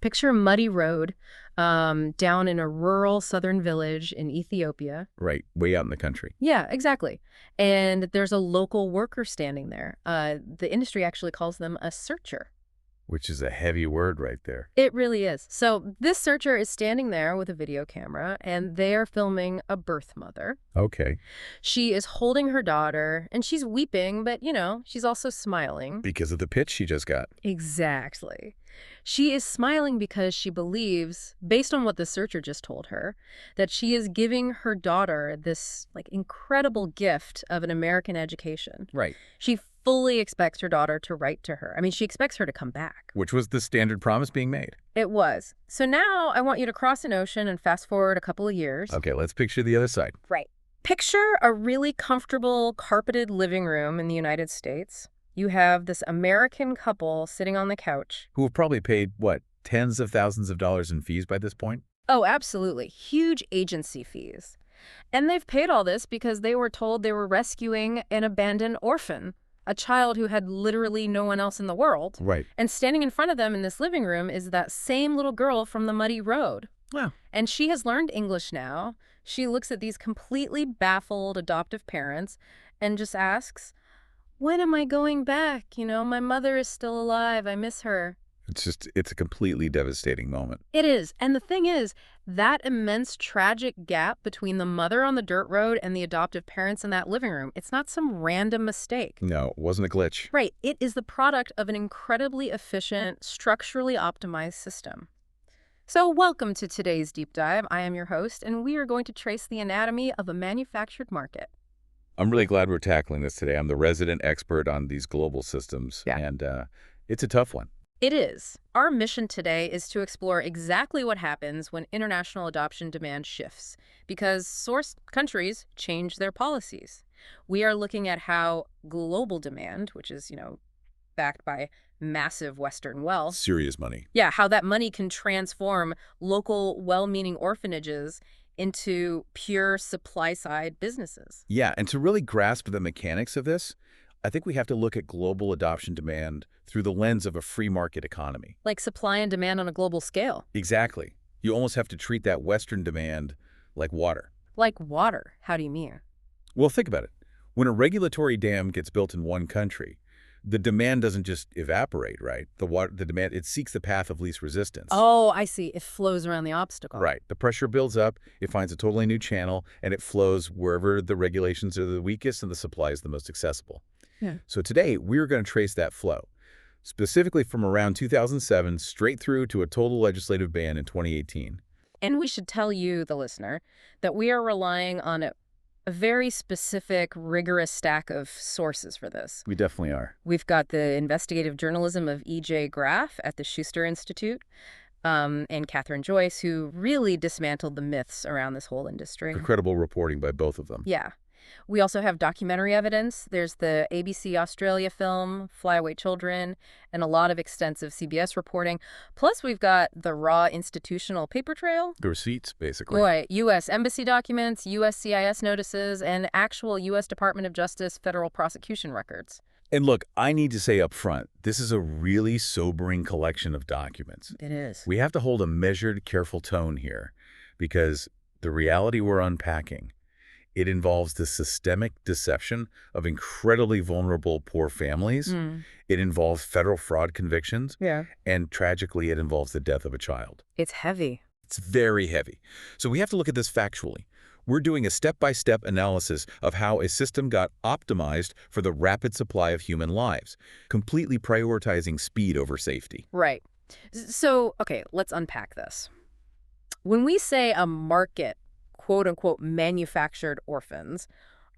Picture a muddy road down in a rural southern village in Ethiopia. Right, way out in the country. Yeah, exactly. And there's a local worker standing there. The industry actually calls them a searcher. Which is a heavy word right there. It really is. So this searcher is standing there with a video camera, and they are filming a birth mother. Okay. She is holding her daughter, and she's weeping, but, she's also smiling. Because of the pitch she just got. Exactly. She is smiling because she believes, based on what the searcher just told her, that she is giving her daughter this incredible gift of an American education. Right. She fully expects her daughter to write to her. I mean, she expects her to come back. Which was the standard promise being made. It was. So now I want you to cross an ocean and fast forward a couple of years. Okay, let's picture the other side. Right. Picture a really comfortable, carpeted living room in the United States. You have this American couple sitting on the couch. Who have probably paid, tens of thousands of dollars in fees by this point? Oh, absolutely. Huge agency fees. And they've paid all this because they were told they were rescuing an abandoned orphan, a child who had literally no one else in the world. Right. And standing in front of them in this living room is that same little girl from the muddy road. Wow. And she has learned English now. She looks at these completely baffled adoptive parents and just asks, when am I going back? My mother is still alive. I miss her. It's a completely devastating moment. It is. And the thing is, that immense tragic gap between the mother on the dirt road and the adoptive parents in that living room, it's not some random mistake. No, it wasn't a glitch. Right. It is the product of an incredibly efficient, structurally optimized system. So welcome to today's Deep Dive. I am your host, and we are going to trace the anatomy of a manufactured market. I'm really glad we're tackling this today. I'm the resident expert on these global systems, and it's a tough one. It is. Our mission today is to explore exactly what happens when international adoption demand shifts, because source countries change their policies. We are looking at how global demand, which is, backed by massive Western wealth. Serious money. Yeah, how that money can transform local, well-meaning orphanages into pure supply-side businesses. Yeah, and to really grasp the mechanics of this, I think we have to look at global adoption demand through the lens of a free market economy. Like supply and demand on a global scale. Exactly. You almost have to treat that Western demand like water. Like water? How do you mean? Well, think about it. When a regulatory dam gets built in one country, the demand doesn't just evaporate, right? The demand, it seeks the path of least resistance. Oh, I see. It flows around the obstacle. Right. The pressure builds up, it finds a totally new channel, and it flows wherever the regulations are the weakest and the supply is the most accessible. Yeah. So today, we're going to trace that flow, specifically from around 2007 straight through to a total legislative ban in 2018. And we should tell you, the listener, that we are relying on a very specific, rigorous stack of sources for this. We definitely are. We've got the investigative journalism of E.J. Graff at the Schuster Institute, and Catherine Joyce, who really dismantled the myths around this whole industry. Incredible reporting by both of them. Yeah. We also have documentary evidence. There's the ABC Australia film, Flyaway Children, and a lot of extensive CBS reporting. Plus, we've got the raw institutional paper trail. The receipts, basically. Right. U.S. Embassy documents, USCIS notices, and actual U.S. Department of Justice federal prosecution records. And look, I need to say up front, this is a really sobering collection of documents. It is. We have to hold a measured, careful tone here, because the reality we're unpacking, it involves the systemic deception of incredibly vulnerable poor families. It involves federal fraud convictions. Yeah. And tragically, it involves the death of a child. It's heavy. It's very heavy. So we have to look at this factually. We're doing a step-by-step analysis of how a system got optimized for the rapid supply of human lives, completely prioritizing speed over safety. Right. So, okay, let's unpack this. When we say a market quote-unquote manufactured orphans,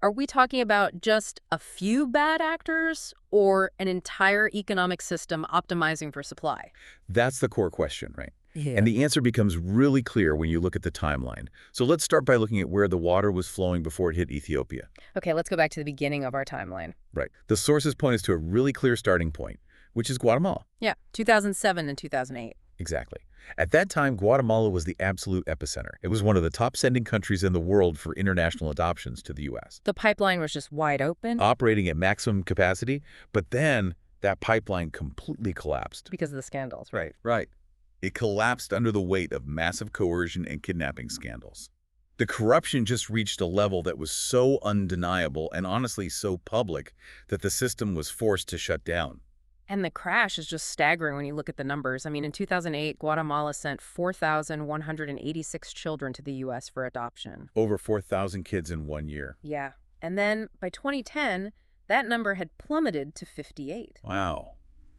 are we talking about just a few bad actors or an entire economic system optimizing for supply? That's the core question, right? Yeah. And the answer becomes really clear when you look at the timeline. So let's start by looking at where the water was flowing before it hit Ethiopia. Okay, let's go back to the beginning of our timeline. Right. The sources point us to a really clear starting point, which is Guatemala. Yeah, 2007 and 2008. Exactly. At that time, Guatemala was the absolute epicenter. It was one of the top sending countries in the world for international adoptions to the U.S. The pipeline was just wide open. Operating at maximum capacity, but then that pipeline completely collapsed. Because of the scandals, right? Right. It collapsed under the weight of massive coercion and kidnapping scandals. The corruption just reached a level that was so undeniable and honestly so public that the system was forced to shut down. And the crash is just staggering when you look at the numbers. I mean, in 2008, Guatemala sent 4,186 children to the U.S. for adoption. Over 4,000 kids in 1 year. Yeah. And then by 2010, that number had plummeted to 58. Wow.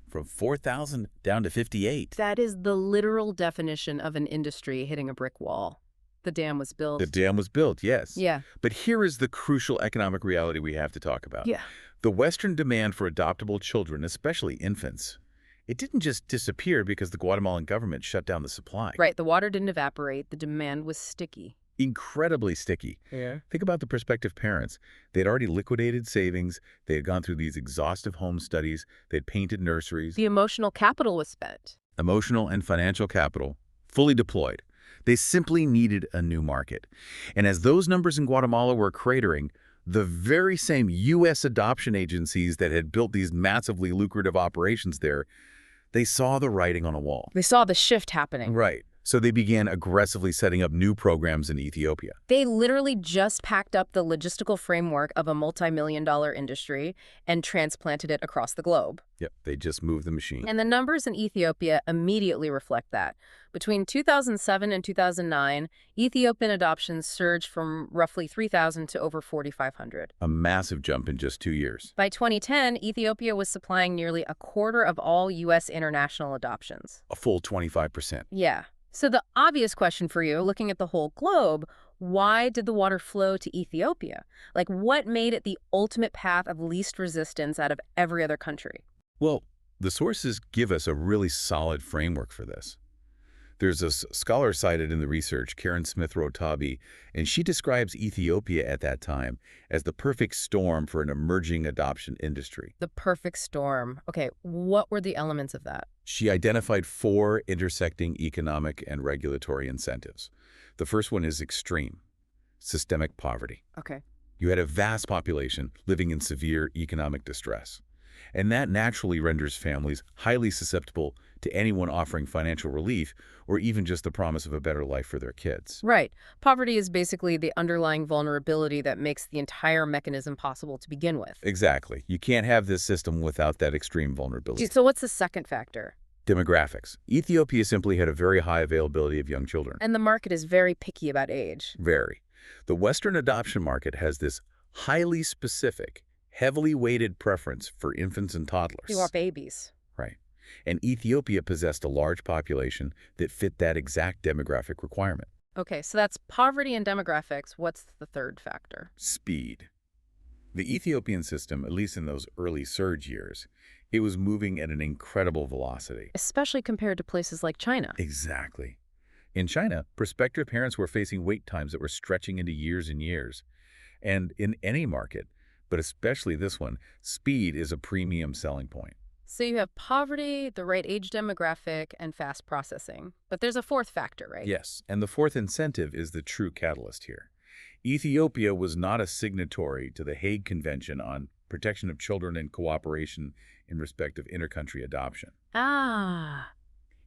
From 4,000 down to 58. That is the literal definition of an industry hitting a brick wall. The dam was built. The dam was built, yes. Yeah. But here is the crucial economic reality we have to talk about. Yeah. The Western demand for adoptable children, especially infants, it didn't just disappear because the Guatemalan government shut down the supply. Right. The water didn't evaporate. The demand was sticky. Incredibly sticky. Yeah. Think about the prospective parents. They'd already liquidated savings. They had gone through these exhaustive home studies. They'd painted nurseries. The emotional capital was spent. Emotional and financial capital, fully deployed. They simply needed a new market. And as those numbers in Guatemala were cratering, the very same U.S. adoption agencies that had built these massively lucrative operations there, they saw the writing on a wall. They saw the shift happening. Right. So they began aggressively setting up new programs in Ethiopia. They literally just packed up the logistical framework of a multi-million-dollar industry and transplanted it across the globe. Yep, they just moved the machine. And the numbers in Ethiopia immediately reflect that. Between 2007 and 2009, Ethiopian adoptions surged from roughly 3,000 to over 4,500. A massive jump in just 2 years. By 2010, Ethiopia was supplying nearly a quarter of all U.S. international adoptions. A full 25%. Yeah. So the obvious question for you, looking at the whole globe, why did the water flow to Ethiopia? Like, what made it the ultimate path of least resistance out of every other country? Well, the sources give us a really solid framework for this. There's a scholar cited in the research, Karen Smith-Rotabi, and she describes Ethiopia at that time as the perfect storm for an emerging adoption industry. The perfect storm. Okay, what were the elements of that? She identified 4 intersecting economic and regulatory incentives. The first one is extreme, systemic poverty. Okay. You had a vast population living in severe economic distress, and that naturally renders families highly susceptible to anyone offering financial relief or even just the promise of a better life for their kids. Right. Poverty is basically the underlying vulnerability that makes the entire mechanism possible to begin with. Exactly. You can't have this system without that extreme vulnerability. So what's the second factor? Demographics. Ethiopia simply had a very high availability of young children. And the market is very picky about age. Very. The Western adoption market has this highly specific, heavily weighted preference for infants and toddlers. You want babies. Right. And Ethiopia possessed a large population that fit that exact demographic requirement. Okay, so that's poverty and demographics. What's the third factor? Speed. The Ethiopian system, at least in those early surge years, it was moving at an incredible velocity. Especially compared to places like China. Exactly. In China, prospective parents were facing wait times that were stretching into years and years. And in any market, but especially this one, speed is a premium selling point. So you have poverty, the right age demographic, and fast processing. But there's a fourth factor, right? Yes, and the fourth incentive is the true catalyst here. Ethiopia was not a signatory to the Hague Convention on protection of children and cooperation in respect of intercountry adoption. Ah,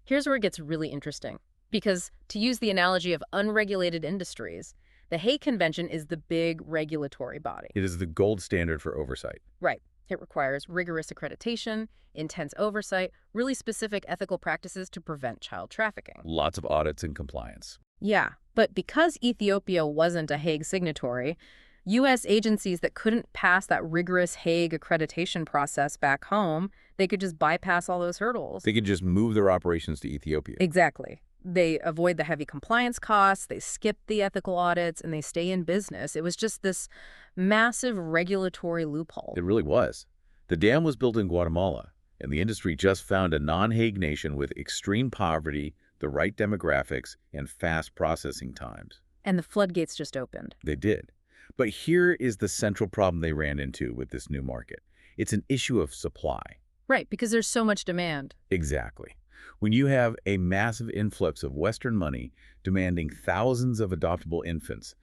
here's where it gets really interesting. Because to use the analogy of unregulated industries, the Hague Convention is the big regulatory body. It is the gold standard for oversight. Right. It requires rigorous accreditation, intense oversight, really specific ethical practices to prevent child trafficking. Lots of audits and compliance. Yeah, but because Ethiopia wasn't a Hague signatory, U.S. agencies that couldn't pass that rigorous Hague accreditation process back home, they could just bypass all those hurdles. They could just move their operations to Ethiopia. Exactly. They avoid the heavy compliance costs, they skip the ethical audits, and they stay in business. It was just this massive regulatory loophole. It really was. The dam was built in Guatemala, and the industry just found a non-Hague nation with extreme poverty, the right demographics, and fast processing times. And the floodgates just opened. They did. But here is the central problem they ran into with this new market. It's an issue of supply. Right, because there's so much demand. Exactly. When you have a massive influx of Western money demanding thousands of adoptable infants,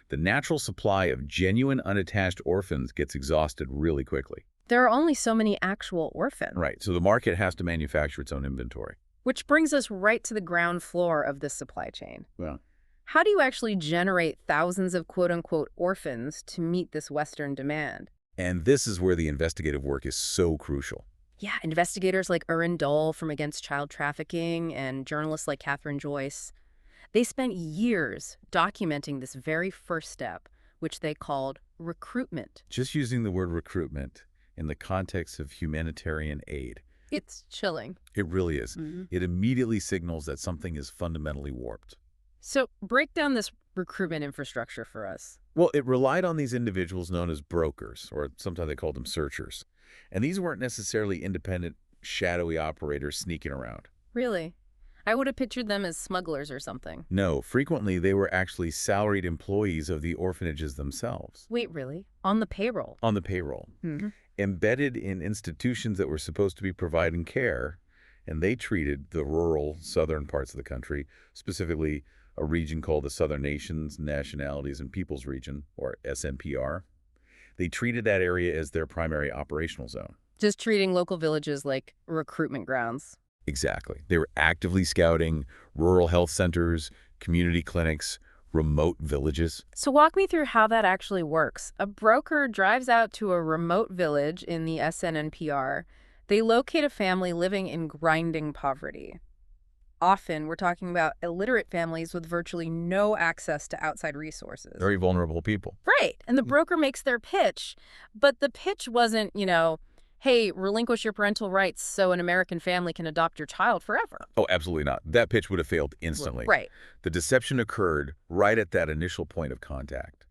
the natural supply of genuine unattached orphans gets exhausted really quickly. There are only so many actual orphans. Right, so the market has to manufacture its own inventory. Which brings us right to the ground floor of this supply chain. Well, How do you actually generate thousands of quote-unquote orphans to meet this Western demand? and this is where the investigative work is so crucial. Yeah, investigators like Erin Dole from Against Child Trafficking and journalists like Catherine Joyce, they spent years documenting this very first step, which they called recruitment. Just using the word recruitment in the context of humanitarian aid, It's chilling. it really is. Hmm. It immediately signals that something is fundamentally warped. So break down this recruitment infrastructure for us. Well, it relied on these individuals known as brokers, or sometimes they called them searchers. And these weren't necessarily independent, shadowy operators sneaking around. Really? I would have pictured them as smugglers or something. No, frequently they were actually salaried employees of the orphanages themselves, Wait, really? On the payroll? on the payroll, embedded in institutions that were supposed to be providing care, and they treated the rural southern parts of the country, specifically a region called the Southern Nations, Nationalities, and Peoples Region, or SNPR. They treated that area as their primary operational zone. Just treating local villages like recruitment grounds. Exactly. They were actively scouting rural health centers, community clinics, remote villages. So walk me through how that actually works. A broker drives out to a remote village in the SNNPR. They locate a family living in grinding poverty. Often, we're talking about illiterate families with virtually no access to outside resources. Very vulnerable people. Right. And the broker makes their pitch, but the pitch wasn't, hey, relinquish your parental rights so an American family can adopt your child forever. Oh, absolutely not. That pitch would have failed instantly. Right. The deception occurred right at that initial point of contact.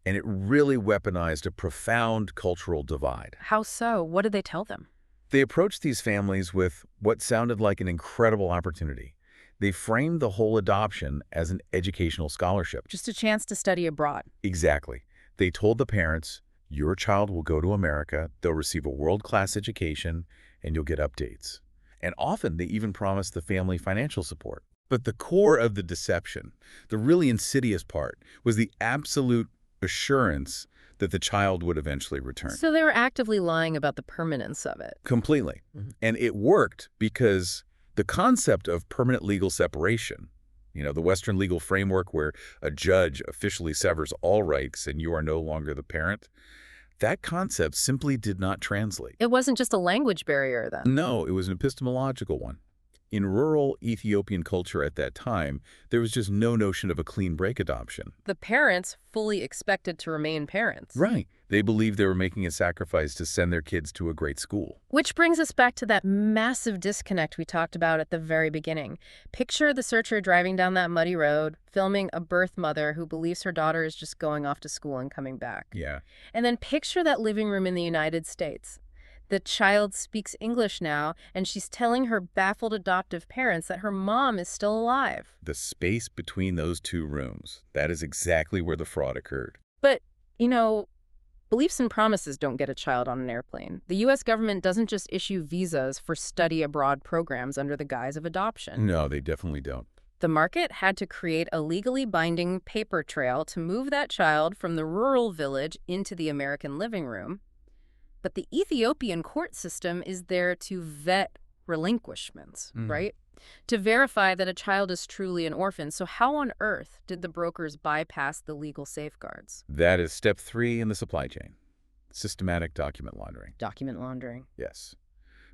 And it really weaponized a profound cultural divide. How so? What did they tell them? They approached these families with what sounded like an incredible opportunity. They framed the whole adoption as an educational scholarship. Just a chance to study abroad. Exactly. They told the parents, your child will go to America, they'll receive a world-class education, and you'll get updates. And often they even promised the family financial support. But the core of the deception, the really insidious part, was the absolute assurance that the child would eventually return. So they were actively lying about the permanence of it. Completely. And it worked because the concept of permanent legal separation, the Western legal framework where a judge officially severs all rights and you are no longer the parent, that concept simply did not translate. It wasn't just a language barrier then. No, it was an epistemological one. In rural Ethiopian culture at that time, there was just no notion of a clean break adoption. The parents fully expected to remain parents. Right. They believed they were making a sacrifice to send their kids to a great school. Which brings us back to that massive disconnect we talked about at the very beginning. Picture the searcher driving down that muddy road, filming a birth mother who believes her daughter is just going off to school and coming back. Yeah. And then picture that living room in the United States. The child speaks English now, and she's telling her baffled adoptive parents that her mom is still alive. The space between those two rooms, that is exactly where the fraud occurred. But, beliefs and promises don't get a child on an airplane. The U.S. government doesn't just issue visas for study abroad programs under the guise of adoption. No, they definitely don't. The market had to create a legally binding paper trail to move that child from the rural village into the American living room. But the Ethiopian court system is there to vet relinquishments, right? To verify that a child is truly an orphan. So how on earth did the brokers bypass the legal safeguards? That is step 3 in the supply chain. Systematic document laundering. Document laundering. Yes.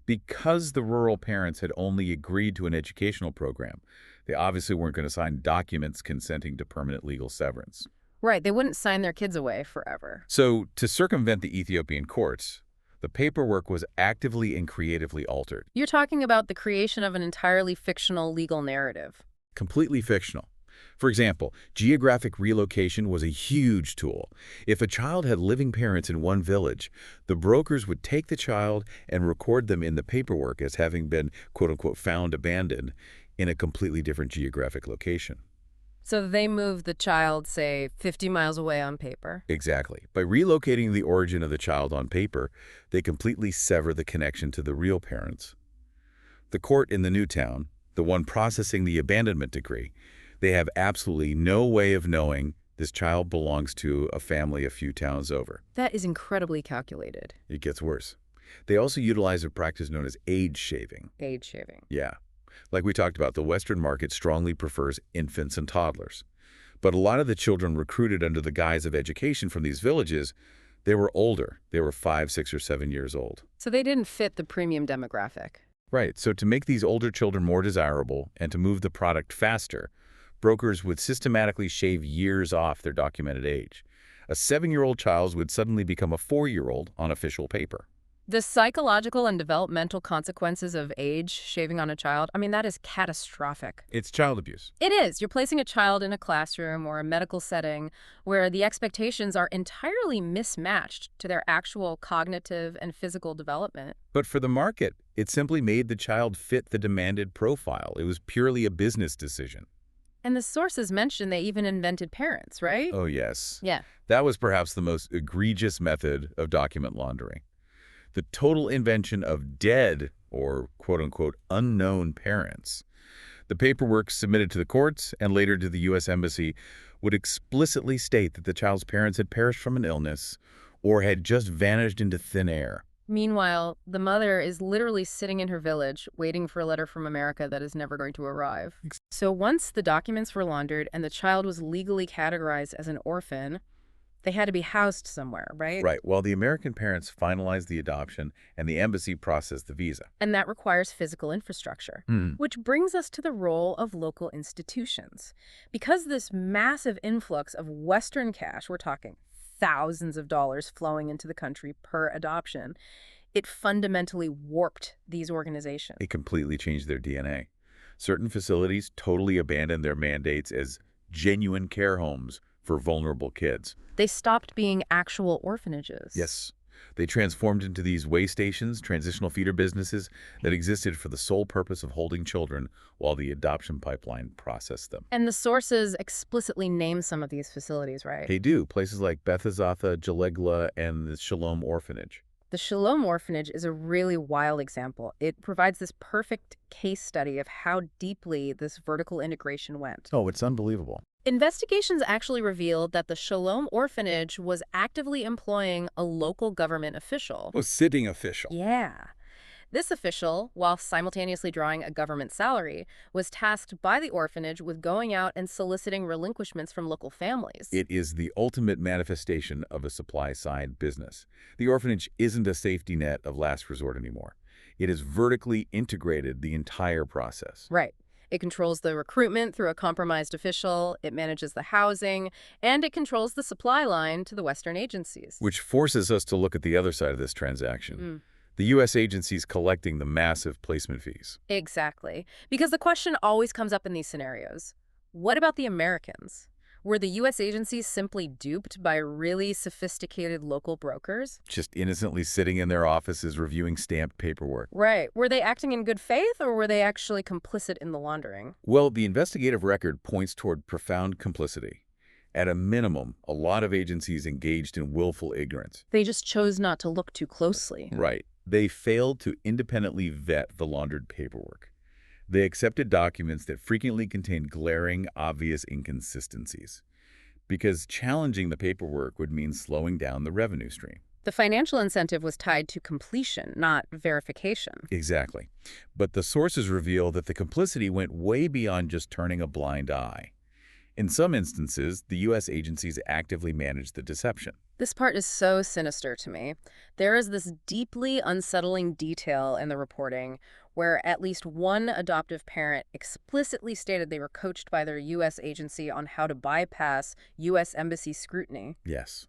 Because the rural parents had only agreed to an educational program, they obviously weren't going to sign documents consenting to permanent legal severance. Right, they wouldn't sign their kids away forever. So, to circumvent the Ethiopian courts, the paperwork was actively and creatively altered. You're talking about the creation of an entirely fictional legal narrative. Completely fictional. For example, geographic relocation was a huge tool. If a child had living parents in one village, the brokers would take the child and record them in the paperwork as having been, quote-unquote, found abandoned in a completely different geographic location. So they moved the child, say, 50 miles away on paper. Exactly. By relocating the origin of the child on paper, they completely sever the connection to the real parents. The court in the new town, the one processing the abandonment decree, they have absolutely no way of knowing this child belongs to a family a few towns over. That is incredibly calculated. It gets worse. They also utilize a practice known as age shaving. Age shaving. Yeah. Like we talked about, the Western market strongly prefers infants and toddlers. But a lot of the children recruited under the guise of education from these villages, they were older. They were 5, 6, or 7 years old. So they didn't fit the premium demographic. Right. So to make these older children more desirable and to move the product faster, brokers would systematically shave years off their documented age. A 7-year-old child would suddenly become a 4-year-old on official paper. The psychological and developmental consequences of age shaving on a child, I mean, that is catastrophic. It's child abuse. It is. You're placing a child in a classroom or a medical setting where the expectations are entirely mismatched to their actual cognitive and physical development. But for the market, it simply made the child fit the demanded profile. It was purely a business decision. And the sources mention they even invented parents, right? Oh, yes. Yeah. That was perhaps the most egregious method of document laundering. The total invention of dead, or quote-unquote unknown parents. The paperwork submitted to the courts and later to the U.S. Embassy would explicitly state that the child's parents had perished from an illness or had just vanished into thin air. Meanwhile, the mother is literally sitting in her village waiting for a letter from America that is never going to arrive. So once the documents were laundered and the child was legally categorized as an orphan, they had to be housed somewhere, right? Right, while the American parents finalized the adoption and the embassy processed the visa. And that requires physical infrastructure, which brings us to the role of local institutions. Because this massive influx of Western cash, we're talking thousands of dollars flowing into the country per adoption, it fundamentally warped these organizations. It completely changed their DNA. Certain facilities totally abandoned their mandates as genuine care homes for vulnerable kids. They stopped being actual orphanages. Yes. They transformed into these way stations, transitional feeder businesses that existed for the sole purpose of holding children while the adoption pipeline processed them. And the sources explicitly name some of these facilities, right? They do. Places like Beth Azatha, Jalegla, and the Shalom Orphanage. The Shalom Orphanage is a really wild example. It provides this perfect case study of how deeply this vertical integration went. Oh, it's unbelievable. Investigations actually revealed that the Shalom Orphanage was actively employing a local government official. A sitting official. Yeah. This official, while simultaneously drawing a government salary, was tasked by the orphanage with going out and soliciting relinquishments from local families. It is the ultimate manifestation of a supply-side business. The orphanage isn't a safety net of last resort anymore. It has vertically integrated the entire process. Right. It controls the recruitment through a compromised official, it manages the housing, and it controls the supply line to the Western agencies. Which forces us to look at the other side of this transaction. The U.S. agencies collecting the massive placement fees. Exactly. Because the question always comes up in these scenarios. What about the Americans? Were the U.S. agencies simply duped by really sophisticated local brokers? Just innocently sitting in their offices reviewing stamped paperwork. Right. Were they acting in good faith, or were they actually complicit in the laundering? Well, the investigative record points toward profound complicity. At a minimum, a lot of agencies engaged in willful ignorance. They just chose not to look too closely. Right. They failed to independently vet the laundered paperwork. They accepted documents that frequently contained glaring, obvious inconsistencies, because challenging the paperwork would mean slowing down the revenue stream. The financial incentive was tied to completion, not verification. Exactly. But the sources reveal that the complicity went way beyond just turning a blind eye. In some instances, the U.S. agencies actively managed the deception. This part is so sinister to me. There is this deeply unsettling detail in the reporting where at least one adoptive parent explicitly stated they were coached by their U.S. agency on how to bypass U.S. embassy scrutiny. Yes.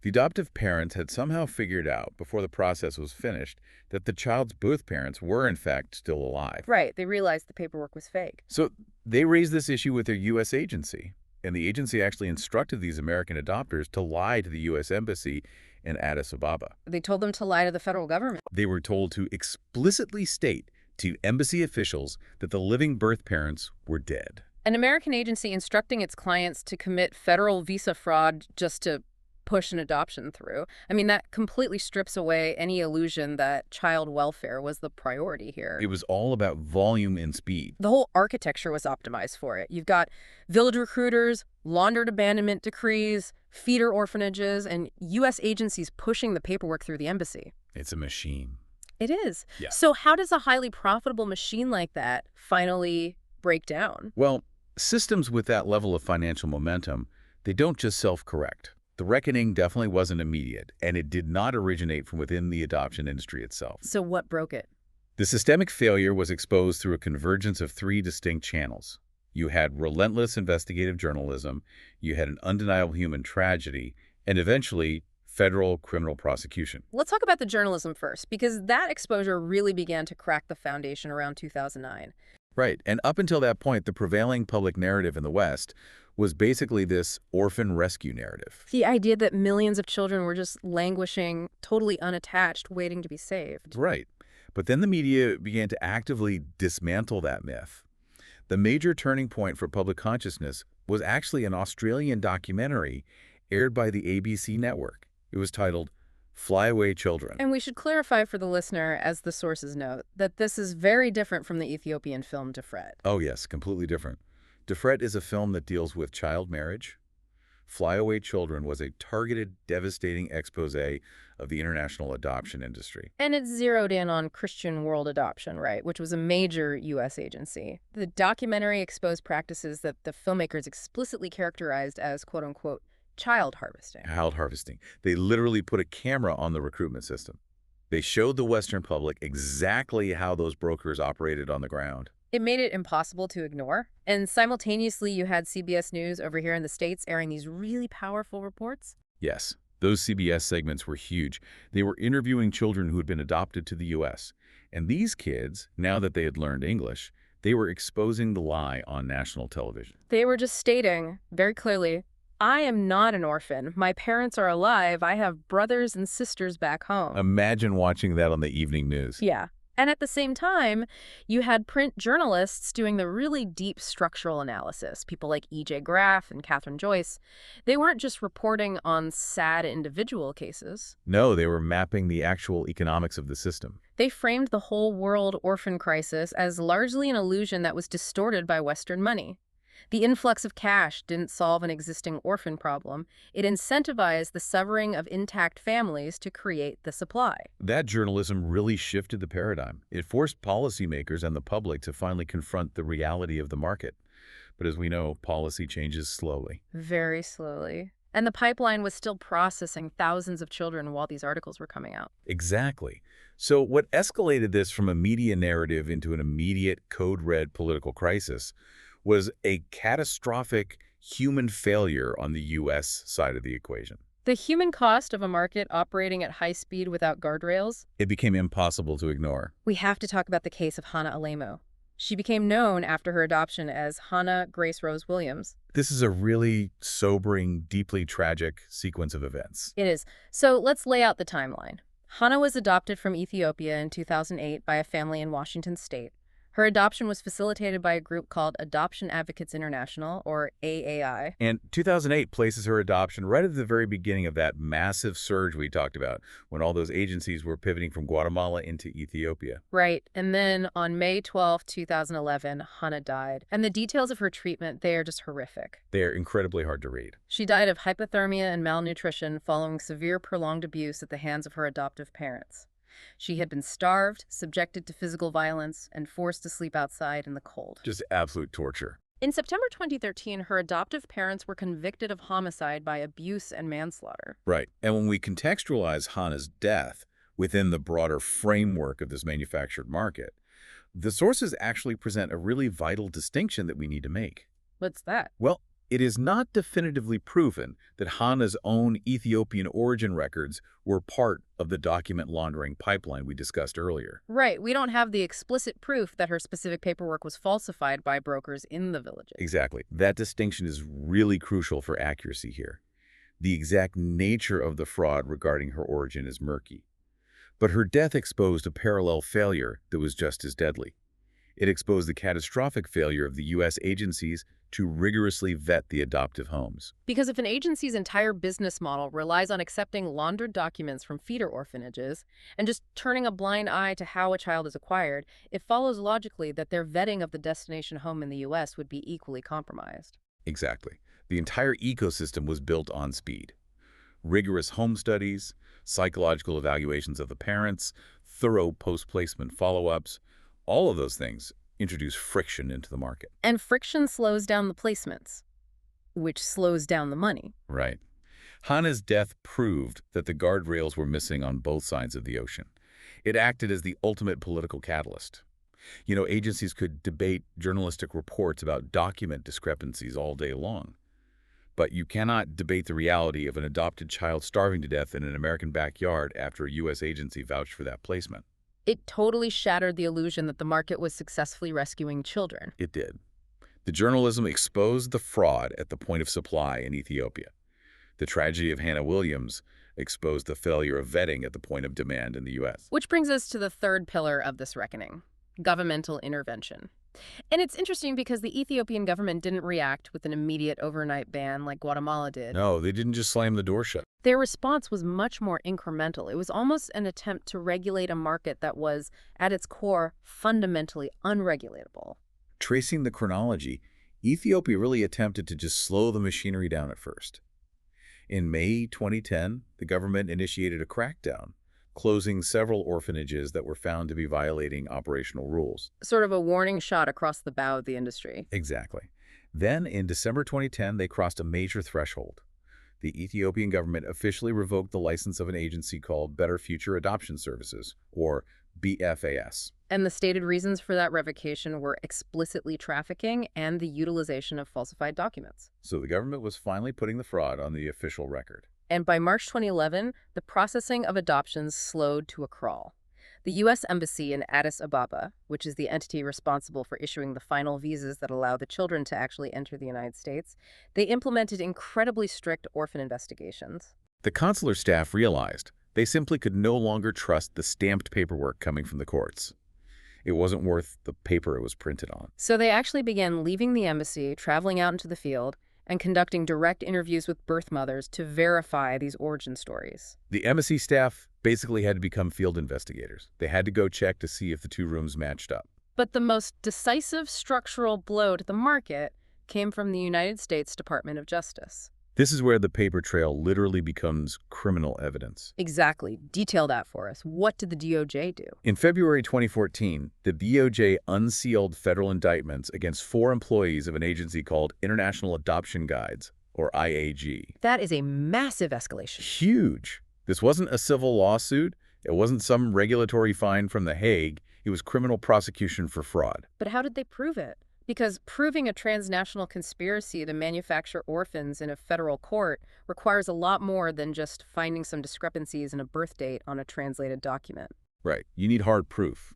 The adoptive parents had somehow figured out, before the process was finished, that the child's birth parents were in fact still alive. Right. They realized the paperwork was fake. So they raised this issue with their U.S. agency, and the agency actually instructed these American adopters to lie to the U.S. embassy in Addis Ababa. They told them to lie to the federal government. They were told to explicitly state to embassy officials that the living birth parents were dead. An American agency instructing its clients to commit federal visa fraud just to push an adoption through. I mean, that completely strips away any illusion that child welfare was the priority here. It was all about volume and speed. The whole architecture was optimized for it. You've got village recruiters, laundered abandonment decrees, feeder orphanages, and U.S. agencies pushing the paperwork through the embassy. It's a machine. It is. Yeah. So how does a highly profitable machine like that finally break down? Well, systems with that level of financial momentum, they don't just self-correct. The reckoning definitely wasn't immediate, and it did not originate from within the adoption industry itself. So what broke it? The systemic failure was exposed through a convergence of three distinct channels. You had relentless investigative journalism, you had an undeniable human tragedy, and eventually, federal criminal prosecution. Let's talk about the journalism first, because that exposure really began to crack the foundation around 2009. Right, and up until that point, the prevailing public narrative in the West was basically this orphan rescue narrative. The idea that millions of children were just languishing, totally unattached, waiting to be saved. Right, but then the media began to actively dismantle that myth. The major turning point for public consciousness was actually an Australian documentary aired by the ABC network. It was titled Flyaway Children. And we should clarify for the listener, as the sources note, that this is very different from the Ethiopian film Defret. Oh yes, completely different. Defret is a film that deals with child marriage. Flyaway Children was a targeted, devastating expose of the international adoption industry. And it's zeroed in on Christian World Adoption, right, which was a major U.S. agency. The documentary exposed practices that the filmmakers explicitly characterized as, quote-unquote, child harvesting. Child harvesting. They literally put a camera on the recruitment system. They showed the Western public exactly how those brokers operated on the ground. It made it impossible to ignore. And simultaneously, you had CBS News over here in the States airing these really powerful reports. Yes, those CBS segments were huge. They were interviewing children who had been adopted to the U.S. And these kids, now that they had learned English, they were exposing the lie on national television. They were just stating very clearly, I am not an orphan. My parents are alive. I have brothers and sisters back home. Imagine watching that on the evening news. Yeah. And at the same time, you had print journalists doing the really deep structural analysis, people like E.J. Graff and Catherine Joyce. They weren't just reporting on sad individual cases. No, they were mapping the actual economics of the system. They framed the whole world orphan crisis as largely an illusion that was distorted by Western money. The influx of cash didn't solve an existing orphan problem. It incentivized the severing of intact families to create the supply. That journalism really shifted the paradigm. It forced policymakers and the public to finally confront the reality of the market. But as we know, policy changes slowly. Very slowly. And the pipeline was still processing thousands of children while these articles were coming out. Exactly. So what escalated this from a media narrative into an immediate code-red political crisis was a catastrophic human failure on the U.S. side of the equation. The human cost of a market operating at high speed without guardrails? It became impossible to ignore. We have to talk about the case of Hana Williams. She became known after her adoption as Hana Grace Rose Williams. This is a really sobering, deeply tragic sequence of events. It is. So let's lay out the timeline. Hana was adopted from Ethiopia in 2008 by a family in Washington state. Her adoption was facilitated by a group called Adoption Advocates International, or AAI. And 2008 places her adoption right at the very beginning of that massive surge we talked about, when all those agencies were pivoting from Guatemala into Ethiopia. Right. And then on May 12, 2011, Hana died. And the details of her treatment, they are just horrific. They are incredibly hard to read. She died of hypothermia and malnutrition following severe prolonged abuse at the hands of her adoptive parents. She had been starved, subjected to physical violence, and forced to sleep outside in the cold. Just absolute torture. In September 2013, her adoptive parents were convicted of homicide by abuse and manslaughter. Right. And when we contextualize Hana's death within the broader framework of this manufactured market, the sources actually present a really vital distinction that we need to make. What's that? Well, it is not definitively proven that Hana's own Ethiopian origin records were part of the document laundering pipeline we discussed earlier. Right. We don't have the explicit proof that her specific paperwork was falsified by brokers in the villages. Exactly. That distinction is really crucial for accuracy here. The exact nature of the fraud regarding her origin is murky. But her death exposed a parallel failure that was just as deadly. It exposed the catastrophic failure of the U.S. agencies to rigorously vet the adoptive homes. Because if an agency's entire business model relies on accepting laundered documents from feeder orphanages and just turning a blind eye to how a child is acquired, it follows logically that their vetting of the destination home in the U.S. would be equally compromised. Exactly. The entire ecosystem was built on speed. Rigorous home studies, psychological evaluations of the parents, thorough post-placement follow-ups, all of those things introduce friction into the market. And friction slows down the placements, which slows down the money. Right. Hana's death proved that the guardrails were missing on both sides of the ocean. It acted as the ultimate political catalyst. Agencies could debate journalistic reports about document discrepancies all day long. But you cannot debate the reality of an adopted child starving to death in an American backyard after a U.S. agency vouched for that placement. It totally shattered the illusion that the market was successfully rescuing children. It did. The journalism exposed the fraud at the point of supply in Ethiopia. The tragedy of Hana Williams exposed the failure of vetting at the point of demand in the U.S. Which brings us to the third pillar of this reckoning, governmental intervention. And it's interesting because the Ethiopian government didn't react with an immediate overnight ban like Guatemala did. No, they didn't just slam the door shut. Their response was much more incremental. It was almost an attempt to regulate a market that was, at its core, fundamentally unregulatable. Tracing the chronology, Ethiopia really attempted to just slow the machinery down at first. In May 2010, the government initiated a crackdown, closing several orphanages that were found to be violating operational rules. Sort of a warning shot across the bow of the industry. Exactly. Then, in December 2010, they crossed a major threshold. The Ethiopian government officially revoked the license of an agency called Better Future Adoption Services, or BFAS. And the stated reasons for that revocation were explicitly trafficking and the utilization of falsified documents. So the government was finally putting the fraud on the official record. And by March 2011, the processing of adoptions slowed to a crawl. The U.S. Embassy in Addis Ababa, which is the entity responsible for issuing the final visas that allow the children to actually enter the United States, they implemented incredibly strict orphan investigations. The consular staff realized they simply could no longer trust the stamped paperwork coming from the courts. It wasn't worth the paper it was printed on. So they actually began leaving the embassy, traveling out into the field, and conducting direct interviews with birth mothers to verify these origin stories. The embassy staff basically had to become field investigators. They had to go check to see if the two rooms matched up. But the most decisive structural blow to the market came from the United States Department of Justice. This is where the paper trail literally becomes criminal evidence. Exactly. Detail that for us. What did the DOJ do? In February 2014, the DOJ unsealed federal indictments against 4 employees of an agency called International Adoption Guides, or IAG. That is a massive escalation. Huge. This wasn't a civil lawsuit. It wasn't some regulatory fine from The Hague. It was criminal prosecution for fraud. But how did they prove it? Because proving a transnational conspiracy to manufacture orphans in a federal court requires a lot more than just finding some discrepancies in a birth date on a translated document. Right. You need hard proof.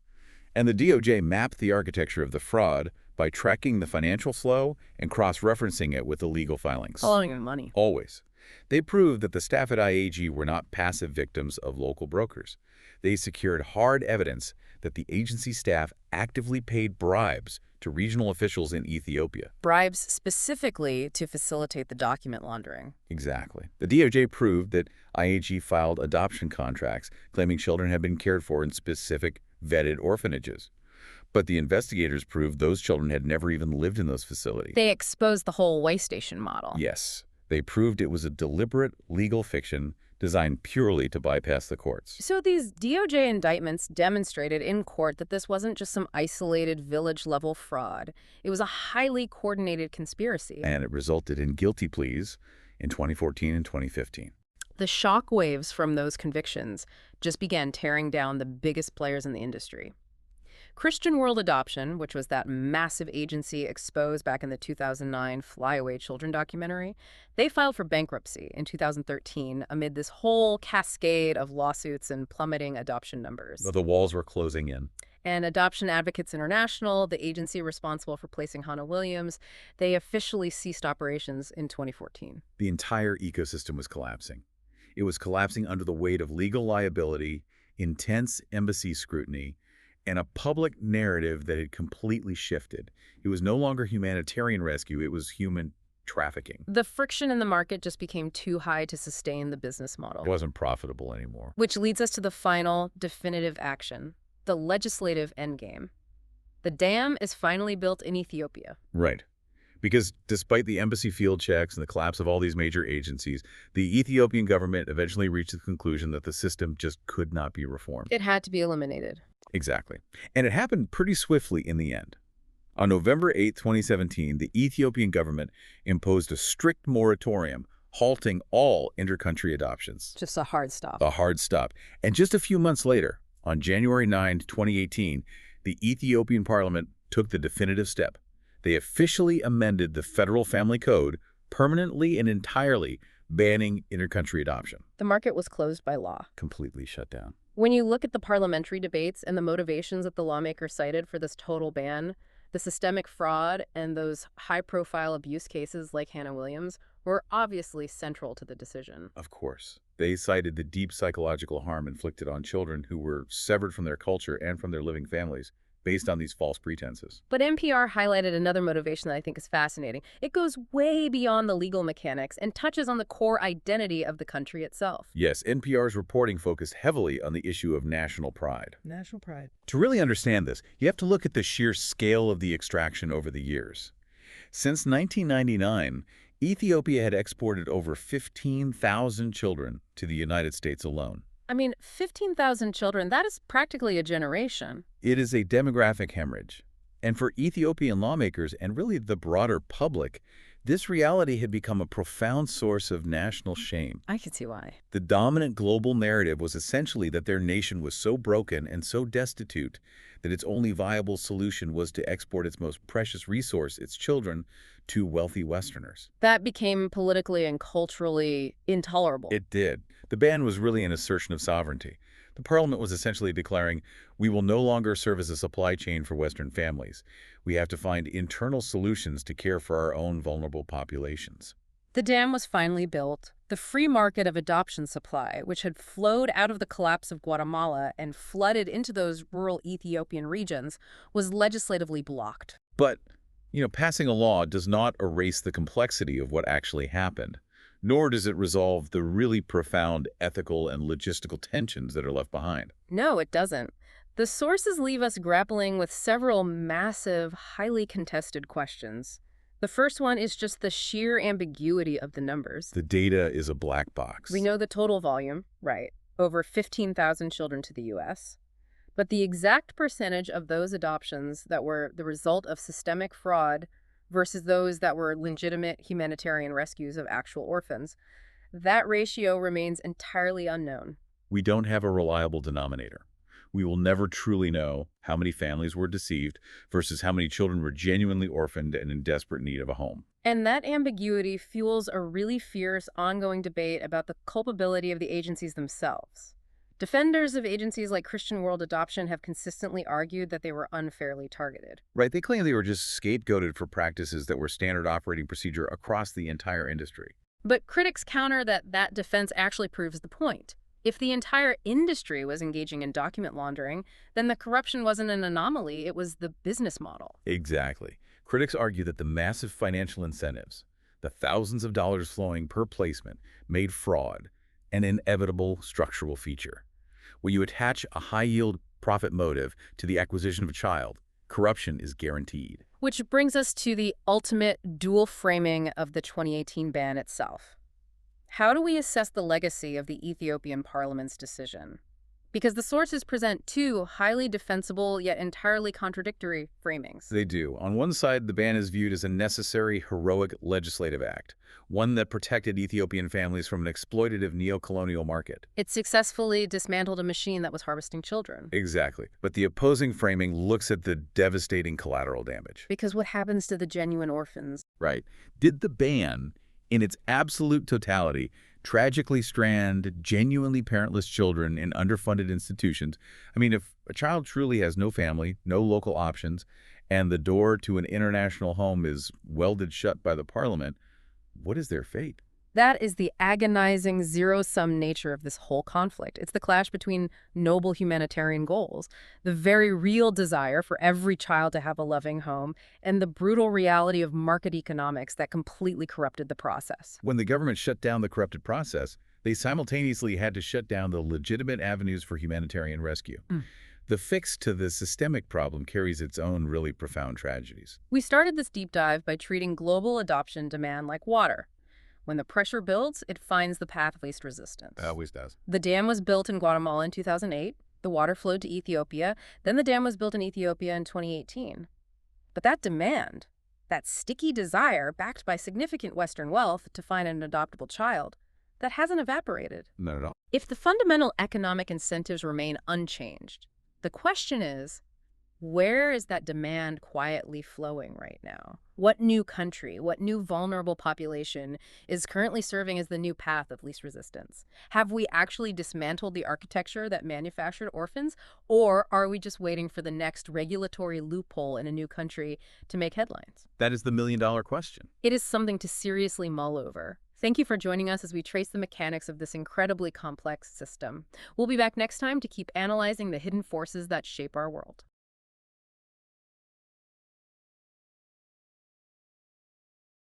And the DOJ mapped the architecture of the fraud by tracking the financial flow and cross-referencing it with the legal filings. Following the money. Always. They proved that the staff at IAG were not passive victims of local brokers. They secured hard evidence that the agency staff actively paid bribes to regional officials in Ethiopia. Bribes specifically to facilitate the document laundering. Exactly. The DOJ proved that IAG filed adoption contracts claiming children had been cared for in specific vetted orphanages. But the investigators proved those children had never even lived in those facilities. They exposed the whole way station model. Yes. They proved it was a deliberate legal fiction designed purely to bypass the courts. So these DOJ indictments demonstrated in court that this wasn't just some isolated village-level fraud. It was a highly coordinated conspiracy. And it resulted in guilty pleas in 2014 and 2015. The shock waves from those convictions just began tearing down the biggest players in the industry. Christian World Adoption, which was that massive agency exposed back in the 2009 Flyaway Children documentary, they filed for bankruptcy in 2013 amid this whole cascade of lawsuits and plummeting adoption numbers. The walls were closing in. And Adoption Advocates International, the agency responsible for placing Hana Williams, they officially ceased operations in 2014. The entire ecosystem was collapsing. It was collapsing under the weight of legal liability, intense embassy scrutiny, and a public narrative that had completely shifted. It was no longer humanitarian rescue, it was human trafficking. The friction in the market just became too high to sustain the business model. It wasn't profitable anymore. Which leads us to the final, definitive action, the legislative endgame. The dam is finally built in Ethiopia. Right. Because despite the embassy field checks and the collapse of all these major agencies, the Ethiopian government eventually reached the conclusion that the system just could not be reformed. It had to be eliminated. Exactly. And it happened pretty swiftly in the end. On November 8, 2017, the Ethiopian government imposed a strict moratorium, halting all intercountry adoptions. Just a hard stop. A hard stop. And just a few months later, on January 9, 2018, the Ethiopian parliament took the definitive step. They officially amended the Federal Family Code, permanently and entirely banning intercountry adoption. The market was closed by law. Completely shut down. When you look at the parliamentary debates and the motivations that the lawmakers cited for this total ban, the systemic fraud and those high-profile abuse cases like Hana Williams were obviously central to the decision. Of course. They cited the deep psychological harm inflicted on children who were severed from their culture and from their living families based on these false pretenses. But NPR highlighted another motivation that I think is fascinating. It goes way beyond the legal mechanics and touches on the core identity of the country itself. Yes, NPR's reporting focused heavily on the issue of national pride. National pride. To really understand this, you have to look at the sheer scale of the extraction over the years. Since 1999, Ethiopia had exported over 15,000 children to the United States alone. I mean, 15,000 children, that is practically a generation. It is a demographic hemorrhage. And for Ethiopian lawmakers and really the broader public, this reality had become a profound source of national shame. I can see why. The dominant global narrative was essentially that their nation was so broken and so destitute that its only viable solution was to export its most precious resource, its children, to wealthy Westerners. That became politically and culturally intolerable. It did. The ban was really an assertion of sovereignty. The parliament was essentially declaring, we will no longer serve as a supply chain for Western families. We have to find internal solutions to care for our own vulnerable populations. The dam was finally built. The free market of adoption supply, which had flowed out of the collapse of Guatemala and flooded into those rural Ethiopian regions, was legislatively blocked. But, passing a law does not erase the complexity of what actually happened, nor does it resolve the really profound ethical and logistical tensions that are left behind. No, it doesn't. The sources leave us grappling with several massive, highly contested questions. The first one is just the sheer ambiguity of the numbers. The data is a black box. We know the total volume, right, over 15,000 children to the U.S., but the exact percentage of those adoptions that were the result of systemic fraud versus those that were legitimate humanitarian rescues of actual orphans, that ratio remains entirely unknown. We don't have a reliable denominator. We will never truly know how many families were deceived versus how many children were genuinely orphaned and in desperate need of a home. And that ambiguity fuels a really fierce ongoing debate about the culpability of the agencies themselves. Defenders of agencies like Christian World Adoption have consistently argued that they were unfairly targeted. Right, they claim they were just scapegoated for practices that were standard operating procedure across the entire industry. But critics counter that that defense actually proves the point. If the entire industry was engaging in document laundering, then the corruption wasn't an anomaly, it was the business model. Exactly. Critics argue that the massive financial incentives, the thousands of dollars flowing per placement, made fraud an inevitable structural feature. When you attach a high-yield profit motive to the acquisition of a child, corruption is guaranteed. Which brings us to the ultimate dual framing of the 2018 ban itself. How do we assess the legacy of the Ethiopian parliament's decision? Because the sources present two highly defensible yet entirely contradictory framings. They do. On one side, the ban is viewed as a necessary, heroic legislative act, one that protected Ethiopian families from an exploitative neo-colonial market. It successfully dismantled a machine that was harvesting children. Exactly. But the opposing framing looks at the devastating collateral damage. Because what happens to the genuine orphans? Right. Did the ban, in its absolute totality, tragically strand genuinely parentless children in underfunded institutions? I mean, if a child truly has no family, no local options, and the door to an international home is welded shut by the parliament, what is their fate? That is the agonizing zero-sum nature of this whole conflict. It's the clash between noble humanitarian goals, the very real desire for every child to have a loving home, and the brutal reality of market economics that completely corrupted the process. When the government shut down the corrupted process, they simultaneously had to shut down the legitimate avenues for humanitarian rescue. The fix to the systemic problem carries its own really profound tragedies. We started this deep dive by treating global adoption demand like water. When the pressure builds, it finds the path of least resistance. It always does. The dam was built in Guatemala in 2008. The water flowed to Ethiopia. Then the dam was built in Ethiopia in 2018. But that demand, that sticky desire backed by significant Western wealth to find an adoptable child, that hasn't evaporated. Not at all. If the fundamental economic incentives remain unchanged, the question is, where is that demand quietly flowing right now? What new country, what new vulnerable population is currently serving as the new path of least resistance? Have we actually dismantled the architecture that manufactured orphans, or are we just waiting for the next regulatory loophole in a new country to make headlines? That is the million-dollar question. It is something to seriously mull over. Thank you for joining us as we trace the mechanics of this incredibly complex system. We'll be back next time to keep analyzing the hidden forces that shape our world.